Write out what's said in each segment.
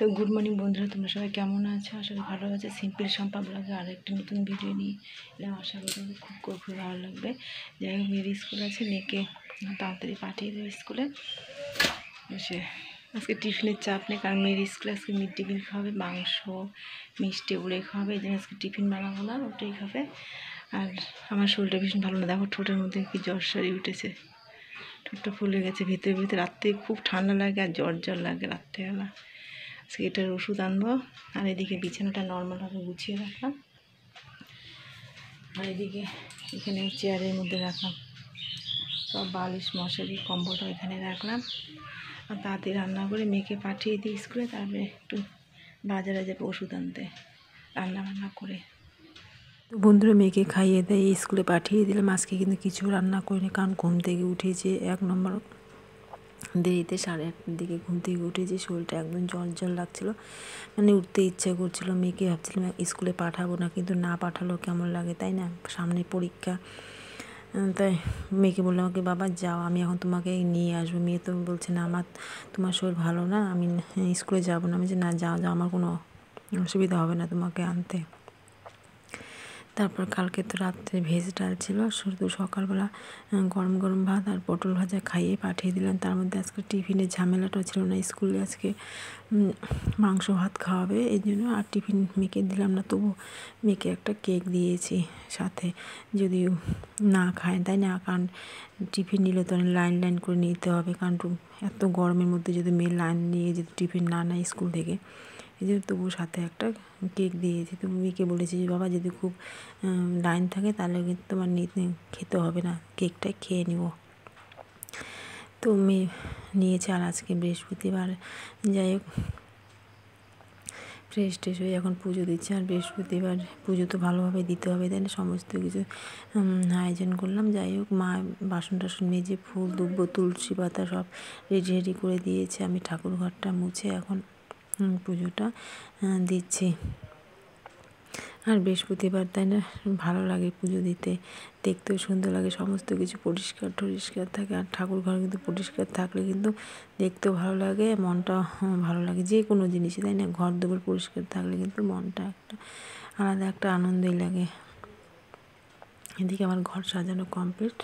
তো good morning বন্ধুরা, তোমরা সবাই কেমন আছো? আসলে ভালো আছে। সিম্পল শম্পা ব্লগে আর একটা নতুন ভিডিও নিয়ে এলাম। আশা করি তোমাদের খুব ভালো লাগবে। যাই হোক, মেয়ের স্কুল আছে, মেয়েকে তাড়াতাড়ি পাঠিয়ে দেবে স্কুলে। সে আজকে টিফিনের চাপ নেই, কারণ মেয়ের স্কুলে আজকে মিড ডে মিল খাবে, মাংস মিষ্টি ওগুলোই খাবে। এই জন্য আজকে টিফিন বানাবো না, ওটাই খাবে। আর আমার শরীরটা ভীষণ ভালো না, দেখো ঠোঁটের মধ্যে কি জ্বর সারি উঠেছে, ঠোঁটটা ফুলে গেছে ভিতরে রাত্রে খুব ঠান্ডা লাগে আর জ্বর লাগে রাত্রেবেলা। এটার ওষুধ আনবো। আর এদিকে বিছানাটা নর্মালভাবে গুছিয়ে রাখলাম, আর এদিকে এখানে চেয়ারের মধ্যে রাখলাম সব বালিশ মশারি কম্বলটা এখানে রাখলাম। আর তাড়াতাড়ি রান্না করে মেয়েকে পাঠিয়ে দিই স্কুলে, তারপরে একটু বাজারে যাবো ওষুধ আনতে রান্না করে। তো বন্ধুরা, মেয়েকে খাইয়ে দেয় স্কুলে পাঠিয়ে দিলাম। আজকে কিন্তু কিছু রান্না করিনি, কারণ ঘুম থেকে উঠেছে 1 নম্বর দেরিতে, 8:30টার দিকে ঘুম থেকে উঠেছি। শরীরটা একদম জ্বর লাগছিলো, মানে উঠতে ইচ্ছা করছিলো। মেয়েকে ভাবছিলাম স্কুলে পাঠাবো না, কিন্তু না পাঠালেও কেমন লাগে, তাই না? সামনে পরীক্ষা। তাই মেয়েকে বললাম, ওকে বাবা যাও, আমি এখন তোমাকে নিয়ে আসবো। মেয়ে তো বলছে না, তোমার শরীর ভালো না, আমি স্কুলে যাবো না। আমি যে না, যাও, আমার কোনো অসুবিধা হবে না তোমাকে আনতে। তারপর কালকে তো রাত্রে ভেজ ডাল ছিল, শুধু সকালবেলা গরম গরম ভাত আর পটল ভাজা খাইয়ে পাঠিয়ে দিলাম। তার মধ্যে আজকে টিফিনের ঝামেলাটাও ছিল না, স্কুলে আজকে মাংস ভাত খাওয়াবে এই জন্য। আর টিফিন মেয়েকে দিলাম না, তবু মেয়েকে একটা কেক দিয়েছি সাথে, যদি না খায়, তাই না? কারণ টিফিন নিলে তো লাইন করে নিতে হবে, কারণ এত গরমের মধ্যে যদি মেয়ে লাইন নিয়ে যদি টিফিন না নেয় স্কুল থেকে, এই জন্য তবু সাথে একটা কেক দিয়েছি। তো মেয়েকে বলেছি যে বাবা, যদি খুব লাইন থাকে তাহলে কিন্তু তোমার খেতে হবে না, কেকটাই খেয়ে নিব। তো মেয়ে নিয়েছে। আর আজকে বৃহস্পতিবার, যাই হোক ফ্রেশ ট্রেশ হয়ে এখন পুজো দিচ্ছে। আর বৃহস্পতিবার পুজো তো ভালোভাবে দিতে হবে, তাই না? সমস্ত কিছু আয়োজন করলাম। যাই হোক, মা বাসন টাসন মেজে ফুল দুব্ব তুলসী পাতা সব রেডি করে দিয়েছে। আমি ঠাকুর ঘরটা মুছে এখন পুজোটা দিচ্ছি। আর বৃহস্পতিবার, তাই না, ভালো লাগে পুজো দিতে, দেখতেও সুন্দর লাগে, সমস্ত কিছু পরিষ্কার থাকে। আর ঠাকুর ঘর কিন্তু পরিষ্কার থাকলে কিন্তু দেখতেও ভালো লাগে, মনটা ভালো লাগে, যে কোনো জিনিসই, তাই না? ঘর দুয়ার পরিষ্কার থাকলে কিন্তু মনটা একটা আলাদা একটা আনন্দই লাগে। এদিকে আমার ঘর সাজানো কমপ্লিট,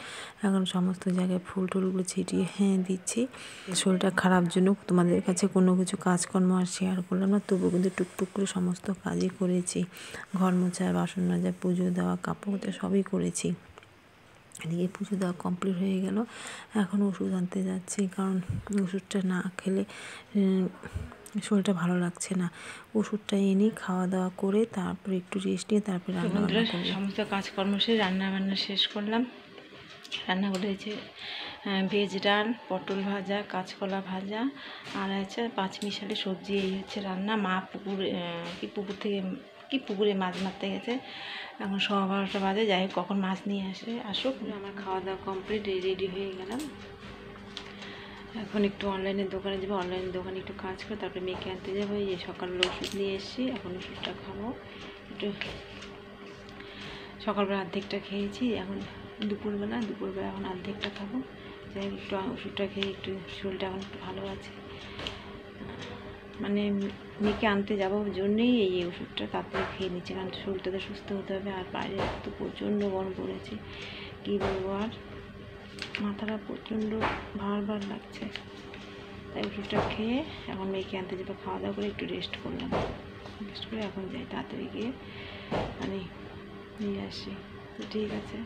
এখন সমস্ত জায়গায় ফুল টুলগুলো ছিটিয়ে দিচ্ছি। শরীরটা খারাপ জন্য তোমাদের কাছে কোনো কিছু কাজকর্ম আর শেয়ার করলাম না, তবু কিন্তু টুকটুক করে সমস্ত কাজই করেছি। ঘর মোছা, বাসন মাজা, পুজো দেওয়া, কাপড় মোছা সবই করেছি। এদিকে পুজো দেওয়া কমপ্লিট হয়ে গেল, এখন ওষুধ আনতে যাচ্ছি, কারণ ওষুধটা না খেলে শরীরটা ভালো লাগছে না। ওষুধটা এনে খাওয়া দাওয়া করে তারপরে একটু রেস্ট নিয়ে তারপরে রান্না করব। সমস্ত কাজকর্ম শেষ, রান্না শেষ করলাম। রান্না করেছে ভেজ ডাল, পটল ভাজা, কাঁচকলা ভাজা, আর আছে পাঁচমিশালি সবজি। এই হচ্ছে রান্না। মা পুকুরে মাছ মারতে গেছে, এখন 12:15 বাজে। যাই হোক, কখন মাছ নিয়ে আসুক। আমার খাওয়া দাওয়া কমপ্লিট, রেডি হয়ে গেলাম। এখন একটু অনলাইনের দোকানে যাবো, অনলাইনের দোকানে একটু কাজ করে তারপরে মেয়েকে আনতে যাবো। এই সকালে ওষুধ নিয়ে এসেছি, এখন ওষুধটা খাবো। একটু সকালবেলা অর্ধেকটা খেয়েছি, এখন দুপুরবেলা এখন অর্ধেকটা খাবো। যাই হোক, একটু ওষুধটা খেয়ে একটু শরীরটা এখন একটু ভালো আছে। মানে মেয়েকে আনতে যাবো জন্যেই এই ওষুধটা তাড়াতাড়ি খেয়ে নিচ্ছে, কারণ শরীরটা তো সুস্থ হতে হবে। আর বাইরে তো প্রচণ্ড গরম পড়েছে, কী বলবো, আর মাথাটা প্রচণ্ড ভার লাগছে। তাই ওষুধটা খেয়ে এখন মেয়েকে আনতে যাবো। খাওয়া দাওয়া করে একটু রেস্ট করলাম, রেস্ট করে এখন যাই, তাড়াতাড়ি গিয়ে মানে নিয়ে আসি। তো ঠিক আছে।